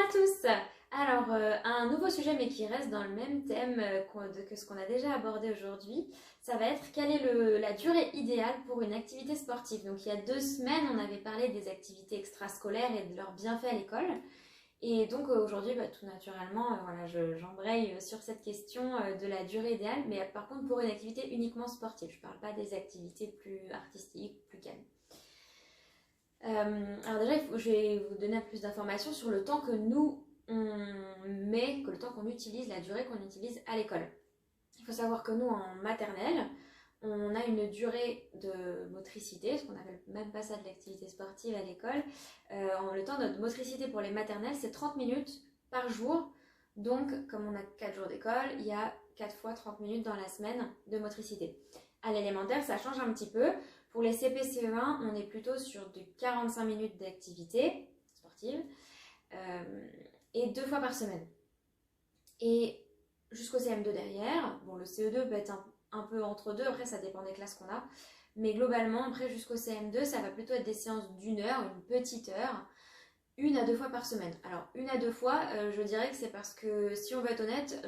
à tous! Alors, un nouveau sujet mais qui reste dans le même thème que ce qu'on a déjà abordé aujourd'hui, ça va être quelle est la durée idéale pour une activité sportive. Donc il y a 2 semaines, on avait parlé des activités extrascolaires et de leurs bienfaits à l'école. Et donc aujourd'hui, tout naturellement, voilà, j'embraye sur cette question de la durée idéale, mais par contre pour une activité uniquement sportive. Je ne parle pas des activités plus artistiques, plus calmes. Alors déjà, je vais vous donner plus d'informations sur le temps que nous le temps qu'on utilise, la durée qu'on utilise à l'école. Il faut savoir que nous, en maternelle, on a une durée de motricité, ce qu'on appelle même pas ça de l'activité sportive à l'école. Le temps de motricité pour les maternelles, c'est 30 minutes par jour. Donc, comme on a 4 jours d'école, il y a 4 fois 30 minutes dans la semaine de motricité. À l'élémentaire, ça change un petit peu. Pour les CP-CE1, on est plutôt sur de 45 minutes d'activité sportive et 2 fois par semaine. Et jusqu'au CM2 derrière, bon, le CE2 peut être un peu entre deux, après ça dépend des classes qu'on a, mais globalement, après jusqu'au CM2, ça va plutôt être des séances d'1 heure, une petite heure, 1 à 2 fois par semaine. Alors, 1 à 2 fois, je dirais que c'est parce que, si on veut être honnête,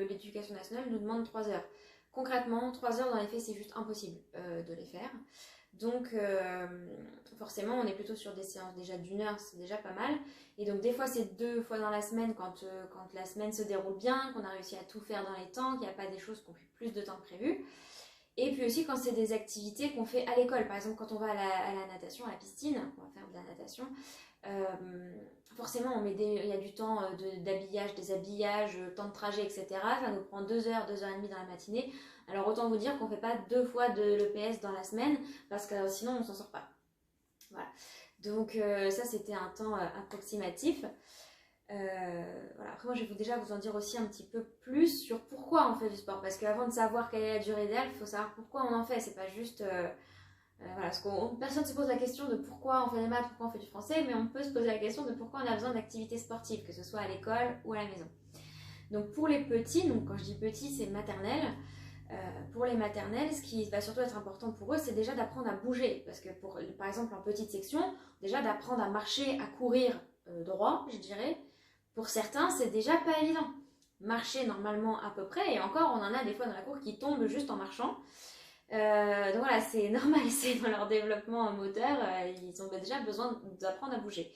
l'éducation nationale nous demande 3 heures. Concrètement, 3 heures dans les faits, c'est juste impossible de les faire. Donc, forcément, on est plutôt sur des séances déjà d'1 heure, c'est déjà pas mal. Et donc, des fois, c'est 2 fois dans la semaine quand la semaine se déroule bien, qu'on a réussi à tout faire dans les temps, qu'il n'y a pas des choses qui ont pris plus de temps que prévu. Et puis aussi, quand c'est des activités qu'on fait à l'école. Par exemple, quand on va à la natation, à la piscine, on va faire de la natation. Forcément, il y a du temps d'habillage, déshabillage, temps de trajet, etc. Ça nous prend 2 heures, 2 heures et demie dans la matinée. Alors autant vous dire qu'on ne fait pas 2 fois de l'EPS dans la semaine, parce que sinon on ne s'en sort pas. Voilà. Donc ça, c'était un temps approximatif. Voilà. Après, moi, je vais déjà vous en dire aussi un petit peu plus sur pourquoi on fait du sport. Parce qu'avant de savoir quelle est la durée idéale, il faut savoir pourquoi on en fait. C'est pas juste... voilà, personne ne se pose la question de pourquoi on fait des maths, pourquoi on fait du français, mais on peut se poser la question de pourquoi on a besoin d'activités sportives, que ce soit à l'école ou à la maison. Donc pour les petits, donc quand je dis petits, c'est maternelle. Pour les maternelles, ce qui va surtout être important pour eux, c'est déjà d'apprendre à bouger. Parce que par exemple en petite section, déjà d'apprendre à marcher, à courir droit, je dirais, pour certains, c'est déjà pas évident. Marcher normalement à peu près, et encore, on en a des fois dans la cour qui tombent juste en marchant. Donc voilà, c'est normal, c'est dans leur développement moteur, ils ont déjà besoin d'apprendre à bouger.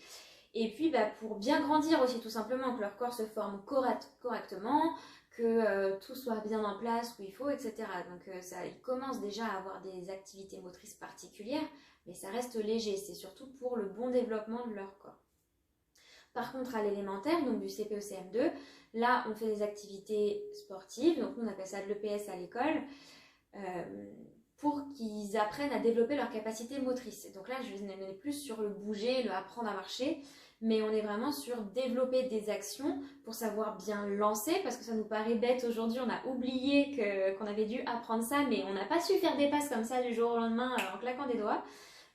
Et puis pour bien grandir aussi, tout simplement, que leur corps se forme correctement, que tout soit bien en place où il faut, etc. Donc ils commencent déjà à avoir des activités motrices particulières, mais ça reste léger, c'est surtout pour le bon développement de leur corps. Par contre, à l'élémentaire, donc du CP au CM2, là on fait des activités sportives, donc on appelle ça de l'EPS à l'école, pour qu'ils apprennent à développer leur capacité motrice. Donc là, je vais plus sur le bouger, le apprendre à marcher, mais on est vraiment sur développer des actions pour savoir bien lancer, parce que ça nous paraît bête aujourd'hui, on a oublié qu'on avait dû apprendre ça, mais on n'a pas su faire des passes comme ça du jour au lendemain en claquant des doigts.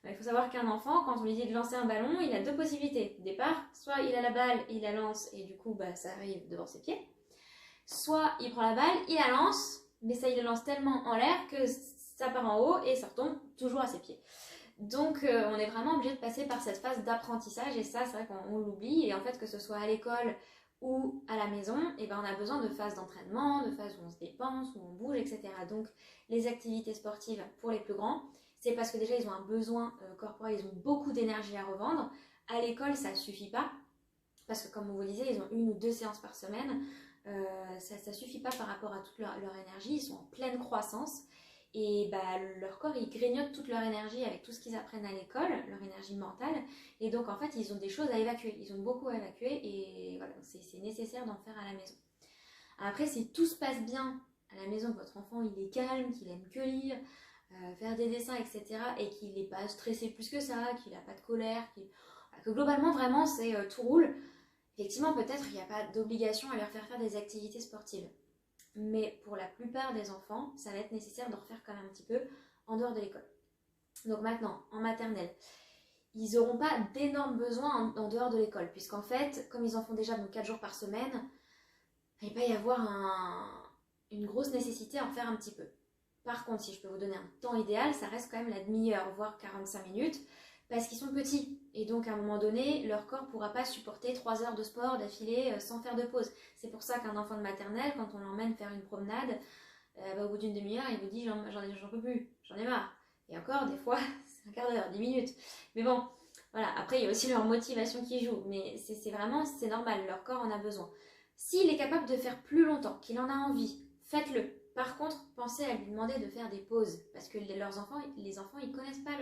Il faut savoir qu'un enfant, quand on lui dit de lancer un ballon, il a 2 possibilités. Au départ, soit il a la balle, il la lance, et du coup, ça arrive devant ses pieds. Soit il prend la balle, il la lance, mais ça, il la lance tellement en l'air que ça part en haut et ça retombe toujours à ses pieds. Donc on est vraiment obligé de passer par cette phase d'apprentissage, et ça, c'est vrai qu'on l'oublie. Et en fait, que ce soit à l'école ou à la maison, on a besoin de phases d'entraînement, de phases où on se dépense, où on bouge, etc. Donc les activités sportives pour les plus grands, c'est parce que déjà ils ont un besoin corporel, ils ont beaucoup d'énergie à revendre. À l'école, ça ne suffit pas, parce que comme on vous le disait, ils ont 1 ou 2 séances par semaine. Ça ne suffit pas par rapport à toute leur énergie, ils sont en pleine croissance. Et leur corps, il grignote toute leur énergie avec tout ce qu'ils apprennent à l'école, leur énergie mentale. Et donc, en fait, ils ont des choses à évacuer. Ils ont beaucoup à évacuer, et voilà, c'est nécessaire d'en faire à la maison. Après, si tout se passe bien à la maison, que votre enfant, il est calme, qu'il aime que lire, faire des dessins, etc., et qu'il n'est pas stressé plus que ça, qu'il n'a pas de colère, que globalement, vraiment, tout roule, effectivement, peut-être il n'y a pas d'obligation à leur faire des activités sportives. Mais pour la plupart des enfants, ça va être nécessaire de refaire quand même un petit peu en dehors de l'école. Donc maintenant, en maternelle, ils n'auront pas d'énormes besoins en dehors de l'école, puisqu'en fait, comme ils en font déjà 4 jours par semaine, il va y avoir une grosse nécessité à en faire un petit peu. Par contre, si je peux vous donner un temps idéal, ça reste quand même la demi-heure, voire 45 minutes, parce qu'ils sont petits. Et donc à un moment donné, leur corps ne pourra pas supporter 3 heures de sport d'affilée sans faire de pause. C'est pour ça qu'un enfant de maternelle, quand on l'emmène faire une promenade, au bout d'une demi-heure, il vous dit j'en peux plus, j'en ai marre. Et encore, des fois, c'est un quart d'heure, 10 minutes. Mais bon, voilà, après il y a aussi leur motivation qui joue. Mais c'est normal, leur corps en a besoin. S'il est capable de faire plus longtemps, qu'il en a envie, faites-le. Par contre, pensez à lui demander de faire des pauses. Parce que les enfants, ils ne connaissent pas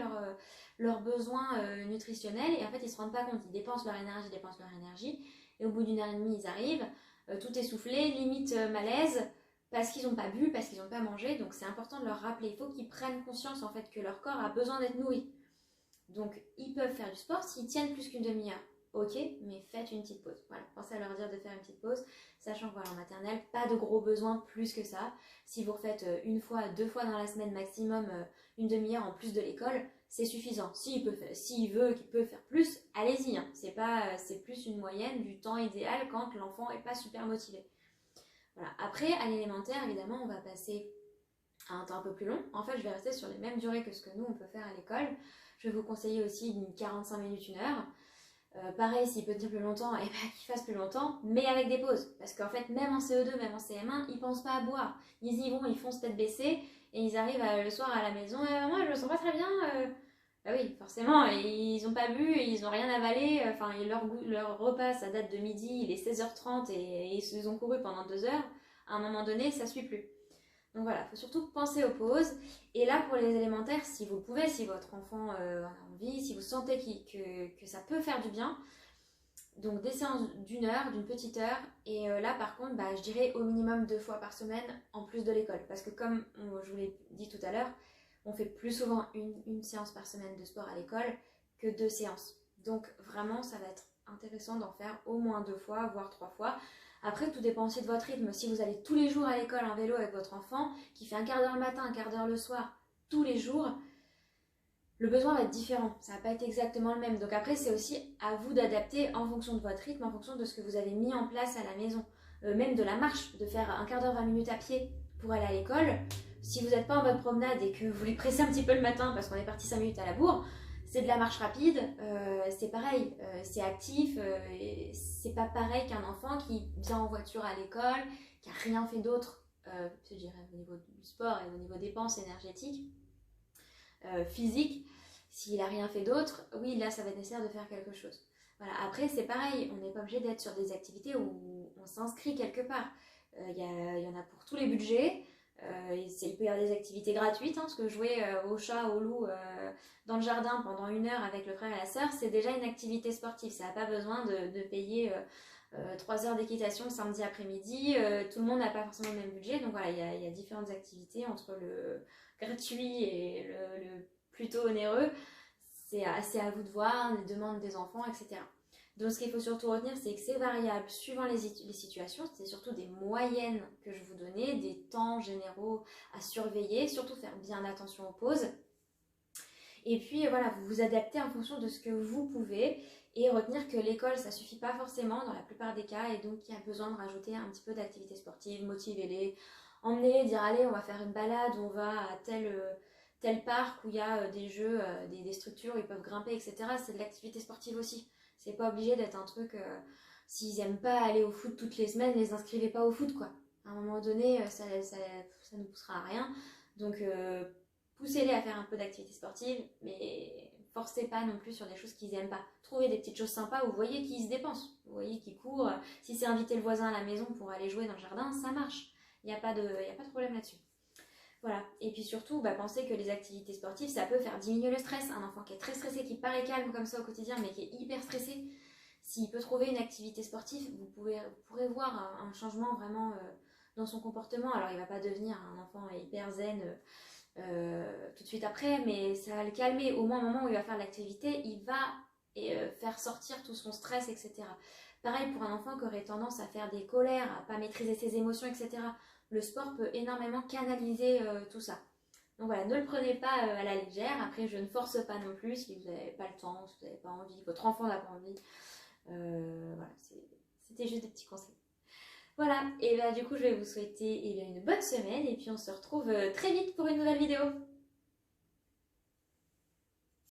leurs besoins nutritionnels. Et en fait, ils ne se rendent pas compte. Ils dépensent leur énergie. Et au bout d'une heure et demie, ils arrivent, tout essoufflé, limite malaise, parce qu'ils n'ont pas bu, parce qu'ils n'ont pas mangé. Donc c'est important de leur rappeler. Il faut qu'ils prennent conscience en fait que leur corps a besoin d'être nourri. Donc ils peuvent faire du sport s'ils tiennent plus qu'une demi-heure. Ok, mais faites une petite pause. Voilà, pensez à leur dire de faire une petite pause, sachant que voilà, en maternelle, pas de gros besoins plus que ça. Si vous refaites une fois, 2 fois dans la semaine maximum, une demi-heure en plus de l'école, c'est suffisant. S'il veut, qu'il peut faire plus, allez-y. Hein. C'est plus une moyenne du temps idéal quand l'enfant n'est pas super motivé. Voilà. Après, à l'élémentaire, évidemment, on va passer à un temps un peu plus long. En fait, je vais rester sur les mêmes durées que ce que nous, on peut faire à l'école. Je vais vous conseiller aussi une 45 minutes, 1 heure. Pareil, s'il peut tenir plus longtemps, et qu'il fasse plus longtemps, mais avec des pauses. Parce qu'en fait, même en CE2, même en CM1, ils pensent pas à boire. Ils y vont, ils foncent tête baissée, et ils arrivent le soir à la maison, moi je me sens pas très bien. Bah oui, forcément, ils ont pas bu, ils ont rien avalé, leur repas, ça date de midi, il est 16h30, et ils ont couru pendant 2 heures. À un moment donné, ça suit plus. Donc voilà, il faut surtout penser aux pauses. Et là, pour les élémentaires, si vous pouvez, si votre enfant en a envie, si vous sentez que ça peut faire du bien, donc des séances d'1 heure, d'une petite heure. Et là, par contre, je dirais au minimum 2 fois par semaine en plus de l'école. Parce que comme je vous l'ai dit tout à l'heure, on fait plus souvent une séance par semaine de sport à l'école que 2 séances. Donc vraiment, ça va être intéressant d'en faire au moins 2 fois, voire 3 fois. Après, tout dépend aussi de votre rythme. Si vous allez tous les jours à l'école en vélo avec votre enfant, qui fait un quart d'heure le matin, un quart d'heure le soir, tous les jours, le besoin va être différent. Ça va pas être exactement le même. Donc après, c'est aussi à vous d'adapter en fonction de votre rythme, en fonction de ce que vous avez mis en place à la maison. Même de la marche, de faire un quart d'heure, 20 minutes à pied pour aller à l'école. Si vous n'êtes pas en mode promenade et que vous voulez presser un petit peu le matin parce qu'on est parti 5 minutes à la bourre, c'est de la marche rapide, c'est pareil, c'est actif, c'est pas pareil qu'un enfant qui vient en voiture à l'école, qui a rien fait d'autre, je dirais au niveau du sport et au niveau dépenses énergétiques, physiques. S'il a rien fait d'autre, oui, là, ça va être nécessaire de faire quelque chose. Voilà. Après, c'est pareil, on n'est pas obligé d'être sur des activités où on s'inscrit quelque part. Il y en a pour tous les budgets. Il peut y avoir des activités gratuites, parce que jouer au chat, au loup dans le jardin pendant 1 heure avec le frère et la sœur, c'est déjà une activité sportive. Ça n'a pas besoin de payer 3 heures d'équitation le samedi après-midi. Tout le monde n'a pas forcément le même budget. Donc voilà, il y a différentes activités entre le gratuit et le plutôt onéreux. C'est à vous de voir, les demandes des enfants, etc. Donc ce qu'il faut surtout retenir, c'est que c'est variable suivant les situations. C'est surtout des moyennes que je vous donnais, des temps généraux à surveiller, surtout faire bien attention aux pauses. Et puis voilà, vous vous adaptez en fonction de ce que vous pouvez et retenir que l'école, ça suffit pas forcément dans la plupart des cas et donc il y a besoin de rajouter un petit peu d'activité sportive, motivez-les, emmenez-les, dire allez, on va faire une balade, on va à tel parc où il y a des jeux, des structures où ils peuvent grimper, etc. C'est de l'activité sportive aussi. C'est pas obligé d'être un truc, s'ils aiment pas aller au foot toutes les semaines, les inscrivez pas au foot, quoi. À un moment donné, ça ne poussera à rien. Donc, poussez-les à faire un peu d'activité sportive, mais forcez pas non plus sur des choses qu'ils aiment pas. Trouvez des petites choses sympas où vous voyez qu'ils se dépensent, vous voyez qu'ils courent. Si c'est inviter le voisin à la maison pour aller jouer dans le jardin, ça marche. Il n'y a pas de problème là-dessus. Voilà. Et puis surtout, pensez que les activités sportives, ça peut faire diminuer le stress. Un enfant qui est très stressé, qui paraît calme comme ça au quotidien, mais qui est hyper stressé, s'il peut trouver une activité sportive, vous pourrez voir un changement vraiment dans son comportement. Alors, il ne va pas devenir un enfant hyper zen tout de suite après, mais ça va le calmer. Au moins, au moment où il va faire l'activité, il va faire sortir tout son stress, etc. Pareil pour un enfant qui aurait tendance à faire des colères, à ne pas maîtriser ses émotions, etc. Le sport peut énormément canaliser tout ça. Donc voilà, ne le prenez pas à la légère. Après, je ne force pas non plus si vous n'avez pas le temps, si vous n'avez pas envie, votre enfant n'a pas envie. Voilà, c'était juste des petits conseils. Voilà, et du coup, je vais vous souhaiter une bonne semaine et puis on se retrouve très vite pour une nouvelle vidéo.